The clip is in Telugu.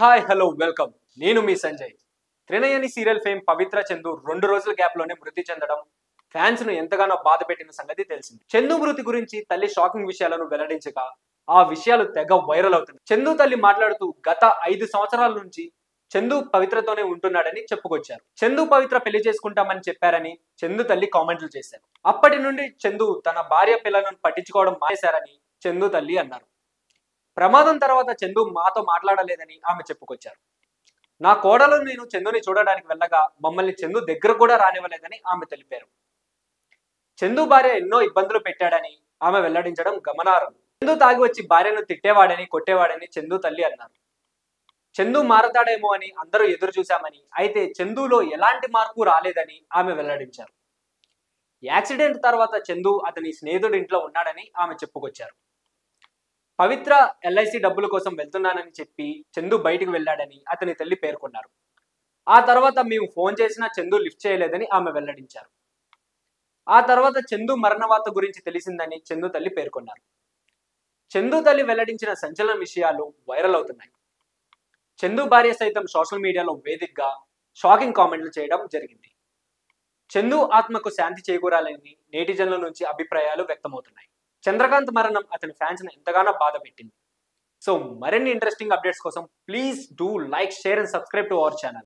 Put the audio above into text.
Hi hello welcome. నేను మీ సంజయ్. త్రినయని సీరియల్ ఫేమ్ పవిత్ర చందు 2 రోజుల గ్యాప్ లోనే మృతి చెందడం ఫ్యాన్స్ ను ఎంతగానో బాధ పెట్టిన సంగతి తెలిసింది. చందు మృతి గురించి తల్లి షాకింగ్ విషయాలను వెల్లడించగా ఆ విషయాలు తెగ వైరల్ అవుతున్నాయి. చందు తల్లి మాట్లాడుతూ గత 5 సంవత్సరాల నుంచి చందు పవిత్రతోనే ఉంటున్నాడని చెప్పుకొచ్చారు. చందు పవిత్ర పెళ్లి చేసుకుంటామని చెప్పారని చందు తల్లి కామెంట్లు చేశారు. అప్పటి నుండి చందు తన భార్య పిల్లలను పట్టించుకోవడం మానేశారని చందు తల్లి అన్నారు. ప్రమాదం తర్వాత చందు మాతో మాట్లాడలేదని ఆమె చెప్పుకొచ్చారు. నా కోడలు నేను చందుని చూడడానికి వెళ్ళగా మమ్మల్ని చందు దగ్గర కూడా రానివ్వలేదని ఆమె తెలిపారు. చందు భార్య ఎన్నో ఇబ్బందులు పెట్టాడని ఆమె వెల్లడించడం గమనార్హం. చందు తాగి వచ్చి భార్యను తిట్టేవాడని కొట్టేవాడని చందు తల్లి అన్నారు. చందు మారతాడేమో అని అందరూ ఎదురు చూశామని, అయితే చందులో ఎలాంటి మార్పు రాలేదని ఆమె వెల్లడించారు. యాక్సిడెంట్ తర్వాత చందు అతని స్నేహితుడి ఇంట్లో ఉన్నాడని ఆమె చెప్పుకొచ్చారు. పవిత్ర ఎల్ఐసి డబ్బుల కోసం వెళ్తున్నానని చెప్పి చందు బయటికి వెళ్ళాడని అతని తల్లి పేర్కొన్నారు. ఆ తర్వాత మేము ఫోన్ చేసినా చందు లిఫ్ట్ చేయలేదని ఆమె వెల్లడించారు. ఆ తర్వాత చందు మరణ వార్త గురించి తెలిసిందని చందు తల్లి పేర్కొన్నారు. చందు తల్లి వెల్లడించిన సంచలన విషయాలు వైరల్ అవుతున్నాయి. చందు భార్య సైతం సోషల్ మీడియాలో వేదికగా షాకింగ్ కామెంట్లు చేయడం జరిగింది. చందు ఆత్మకు శాంతి చేకూరాలని నేటిజన్ల నుంచి అభిప్రాయాలు వ్యక్తమవుతున్నాయి. చంద్రకాంత్ మరణం అతని ఫ్యాన్స్ ని ఎంతగానో బాధ పెట్టింది. సో మరిన్ని ఇంట్రెస్టింగ్ అప్డేట్స్ కోసం please do like, share and subscribe to our channel.